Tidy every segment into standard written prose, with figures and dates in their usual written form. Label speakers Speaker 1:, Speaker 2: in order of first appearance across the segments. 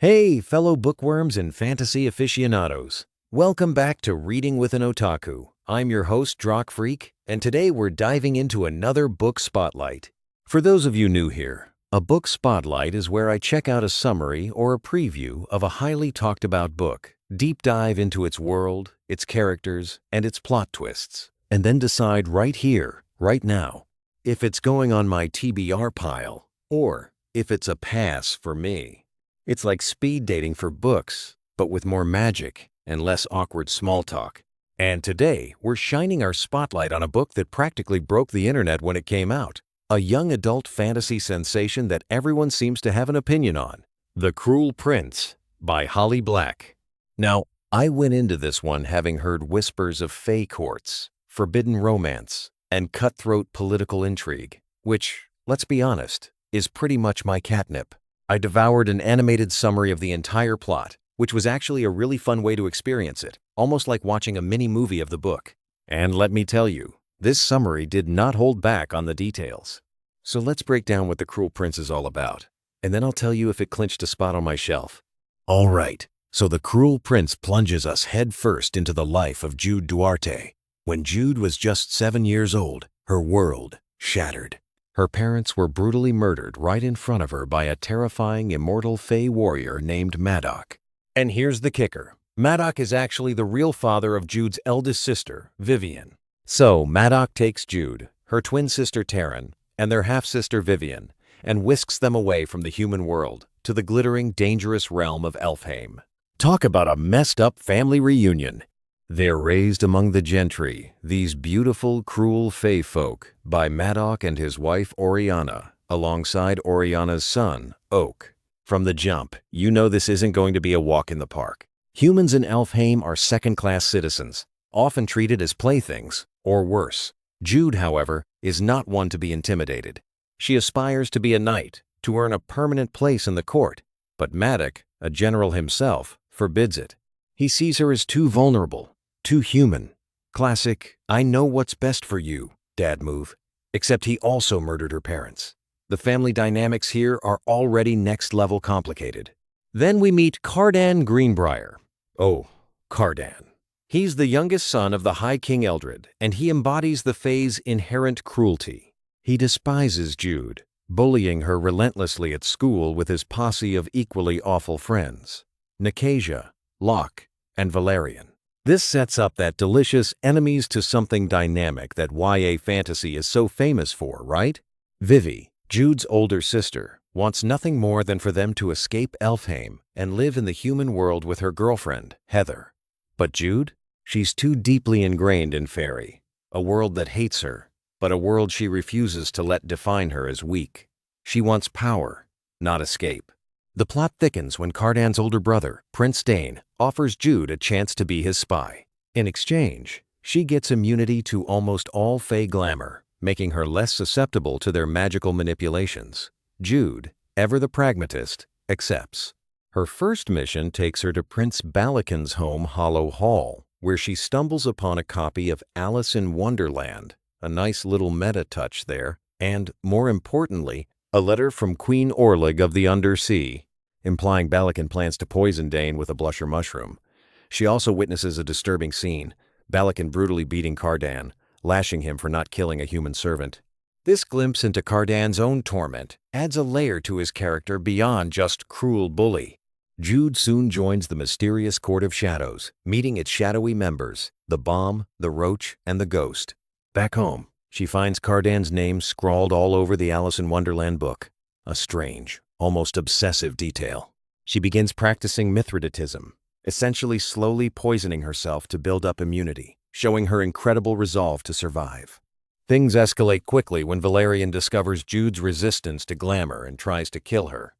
Speaker 1: Hey, fellow bookworms and fantasy aficionados. Welcome back to Reading with an Otaku. I'm your host, Drock Freak, and today we're diving into another book spotlight. For those of you new here, a book spotlight is where I check out a summary or a preview of a highly talked about book, deep dive into its world, its characters, and its plot twists, and then decide right here, right now, if it's going on my TBR pile or if it's a pass for me. It's like speed dating for books, but with more magic and less awkward small talk. And today, we're shining our spotlight on a book that practically broke the internet when it came out. A young adult fantasy sensation that everyone seems to have an opinion on. The Cruel Prince by Holly Black. Now, I went into this one having heard whispers of fae courts, forbidden romance, and cutthroat political intrigue, which, let's be honest, is pretty much my catnip. I devoured an animated summary of the entire plot, which was actually a really fun way to experience it, almost like watching a mini-movie of the book. And let me tell you, this summary did not hold back on the details. So let's break down what The Cruel Prince is all about, and then I'll tell you if it clinched a spot on my shelf. All right, so The Cruel Prince plunges us headfirst into the life of Jude Duarte. When Jude was just 7 years old, her world shattered. Her parents were brutally murdered right in front of her by a terrifying immortal fae warrior named Madoc. And here's the kicker. Madoc is actually the real father of Jude's eldest sister, Vivian. So Madoc takes Jude, her twin sister Taryn, and their half-sister Vivian, and whisks them away from the human world to the glittering, dangerous realm of Elfhame. Talk about a messed up family reunion. They're raised among the gentry, these beautiful, cruel fae folk, by Madoc and his wife Oriana, alongside Oriana's son, Oak. From the jump, you know this isn't going to be a walk in the park. Humans in Elfhame are second-class citizens, often treated as playthings, or worse. Jude, however, is not one to be intimidated. She aspires to be a knight, to earn a permanent place in the court, but Madoc, a general himself, forbids it. He sees her as too vulnerable, too human. Classic, I know what's best for you, dad move. Except he also murdered her parents. The family dynamics here are already next-level complicated. Then we meet Cardan Greenbrier. Oh, Cardan. He's the youngest son of the High King Eldred, and he embodies the fae's inherent cruelty. He despises Jude, bullying her relentlessly at school with his posse of equally awful friends, Nicasia, Locke, and Valerian. This sets up that delicious enemies to something dynamic that YA fantasy is so famous for, right? Vivi, Jude's older sister, wants nothing more than for them to escape Elfhame and live in the human world with her girlfriend, Heather. But Jude? She's too deeply ingrained in Fairy, a world that hates her, but a world she refuses to let define her as weak. She wants power, not escape. The plot thickens when Cardan's older brother, Prince Dane, offers Jude a chance to be his spy. In exchange, she gets immunity to almost all fae glamour, making her less susceptible to their magical manipulations. Jude, ever the pragmatist, accepts. Her first mission takes her to Prince Balakin's home, Hollow Hall, where she stumbles upon a copy of Alice in Wonderland, a nice little meta touch there, and, more importantly, a letter from Queen Orlig of the Undersea, implying Balakin plans to poison Dane with a blusher mushroom. She also witnesses a disturbing scene, Balakin brutally beating Cardan, lashing him for not killing a human servant. This glimpse into Cardan's own torment adds a layer to his character beyond just cruel bully. Jude soon joins the mysterious Court of Shadows, meeting its shadowy members, the Bomb, the Roach, and the Ghost. Back home, she finds Cardan's name scrawled all over the Alice in Wonderland book, a strange, almost obsessive detail. She begins practicing Mithridatism, essentially slowly poisoning herself to build up immunity, showing her incredible resolve to survive. Things escalate quickly when Valerian discovers Jude's resistance to glamour and tries to kill her.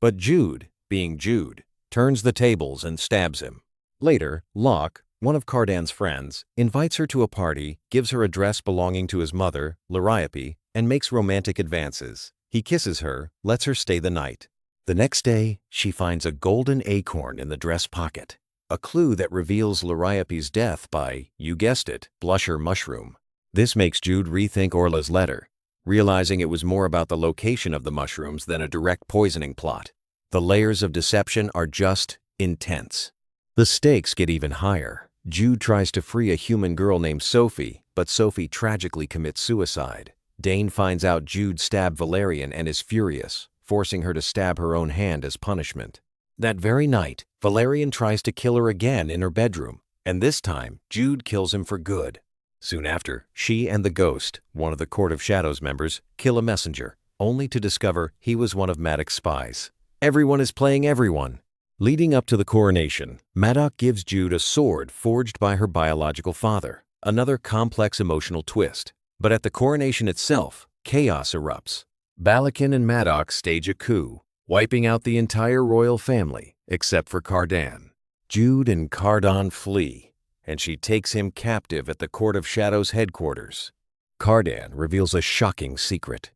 Speaker 1: But Jude, being Jude, turns the tables and stabs him. Later, Locke, one of Cardan's friends, invites her to a party, gives her a dress belonging to his mother, Liriope, and makes romantic advances. He kisses her, lets her stay the night. The next day, she finds a golden acorn in the dress pocket, a clue that reveals Liriope's death by, you guessed it, blusher mushroom. This makes Jude rethink Orla's letter, realizing it was more about the location of the mushrooms than a direct poisoning plot. The layers of deception are just intense. The stakes get even higher. Jude tries to free a human girl named Sophie, but Sophie tragically commits suicide. Dane finds out Jude stabbed Valerian and is furious, forcing her to stab her own hand as punishment. That very night, Valerian tries to kill her again in her bedroom, and this time, Jude kills him for good. Soon after, she and the Ghost, one of the Court of Shadows members, kill a messenger, only to discover he was one of Madoc's spies. Everyone is playing everyone. Leading up to the coronation, Madoc gives Jude a sword forged by her biological father, another complex emotional twist. But at the coronation itself, chaos erupts. Balakin and Madoc stage a coup, wiping out the entire royal family, except for Cardan. Jude and Cardan flee, and she takes him captive at the Court of Shadows headquarters. Cardan reveals a shocking secret.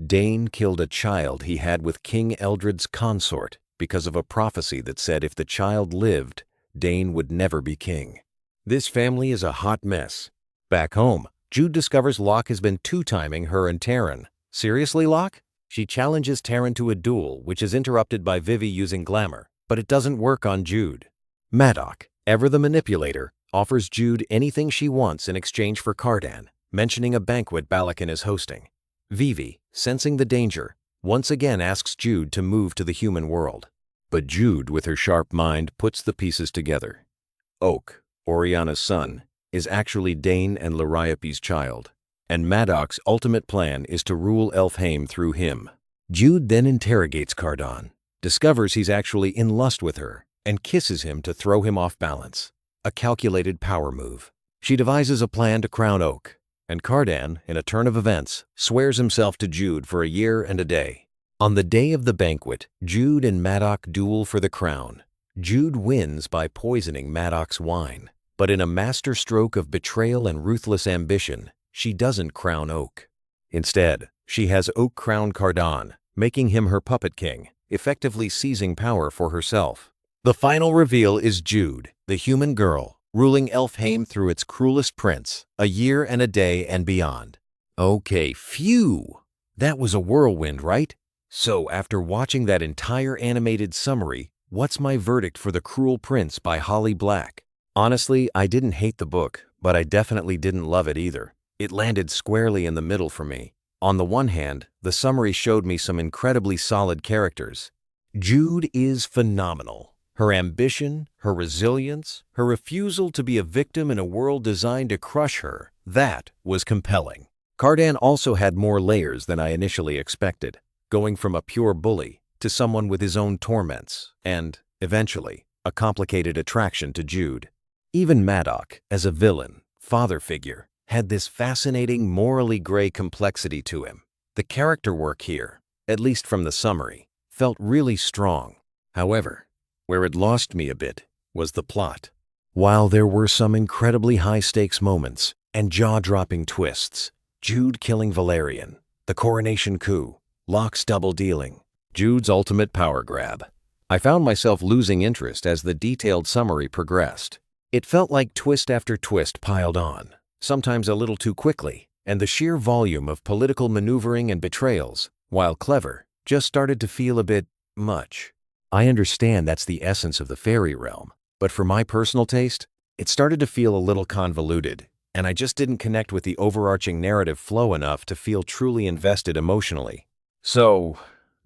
Speaker 1: Dane killed a child he had with King Eldred's consort because of a prophecy that said if the child lived, Dane would never be king. This family is a hot mess. Back home, Jude discovers Locke has been two-timing her and Taryn. Seriously, Locke? She challenges Taryn to a duel, which is interrupted by Vivi using glamour, but it doesn't work on Jude. Madoc, ever the manipulator, offers Jude anything she wants in exchange for Cardan, mentioning a banquet Balakin is hosting. Vivi, sensing the danger, once again asks Jude to move to the human world. But Jude, with her sharp mind, puts the pieces together. Oak, Oriana's son, is actually Dane and Liriope's child, and Madoc's ultimate plan is to rule Elfhame through him. Jude then interrogates Cardan, discovers he's actually in lust with her, and kisses him to throw him off balance. A calculated power move. She devises a plan to crown Oak, and Cardan, in a turn of events, swears himself to Jude for a year and a day. On the day of the banquet, Jude and Madoc duel for the crown. Jude wins by poisoning Madoc's wine, but in a masterstroke of betrayal and ruthless ambition, she doesn't crown Oak. Instead, she has Oak crown Cardan, making him her puppet king, effectively seizing power for herself. The final reveal is Jude, the human girl, ruling Elfhame through its cruelest prince, a year and a day and beyond. Okay, phew! That was a whirlwind, right? So after watching that entire animated summary, what's my verdict for The Cruel Prince by Holly Black? Honestly, I didn't hate the book, but I definitely didn't love it either. It landed squarely in the middle for me. On the one hand, the summary showed me some incredibly solid characters. Jude is phenomenal. Her ambition, her resilience, her refusal to be a victim in a world designed to crush her, that was compelling. Cardan also had more layers than I initially expected, going from a pure bully to someone with his own torments and, eventually, a complicated attraction to Jude. Even Madoc, as a villain, father figure, had this fascinating morally gray complexity to him. The character work here, at least from the summary, felt really strong. However, where it lost me a bit was the plot. While there were some incredibly high-stakes moments and jaw-dropping twists, Jude killing Valerian, the coronation coup, Locke's double-dealing, Jude's ultimate power grab, I found myself losing interest as the detailed summary progressed. It felt like twist after twist piled on, sometimes a little too quickly, and the sheer volume of political maneuvering and betrayals, while clever, just started to feel a bit much. I understand that's the essence of the fairy realm, but for my personal taste, it started to feel a little convoluted, and I just didn't connect with the overarching narrative flow enough to feel truly invested emotionally. So,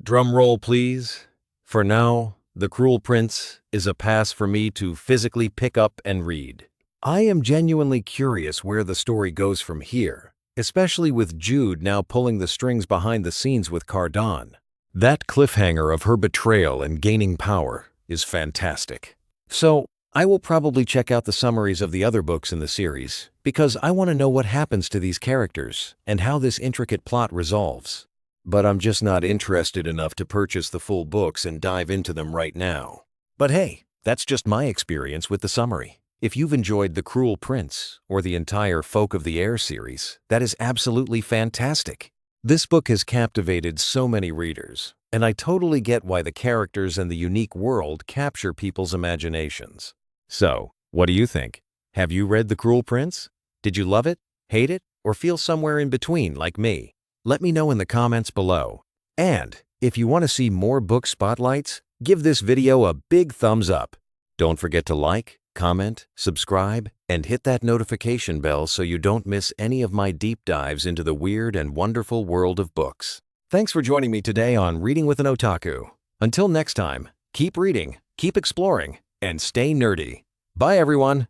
Speaker 1: drum roll please. For now, The Cruel Prince is a pass for me to physically pick up and read. I am genuinely curious where the story goes from here, especially with Jude now pulling the strings behind the scenes with Cardan. That cliffhanger of her betrayal and gaining power is fantastic. So, I will probably check out the summaries of the other books in the series, because I want to know what happens to these characters and how this intricate plot resolves. But I'm just not interested enough to purchase the full books and dive into them right now. But hey, that's just my experience with the summary. If you've enjoyed The Cruel Prince or the entire Folk of the Air series, that is absolutely fantastic. This book has captivated so many readers, and I totally get why the characters and the unique world capture people's imaginations. So, what do you think? Have you read The Cruel Prince? Did you love it, hate it, or feel somewhere in between like me? Let me know in the comments below. And if you want to see more book spotlights, Give this video a big thumbs up. Don't forget to like, comment, subscribe, and hit that notification bell so you don't miss any of my deep dives into the weird and wonderful world of books. Thanks for joining me today on Reading with an Otaku. Until next time, keep reading, keep exploring, and stay nerdy. Bye, everyone.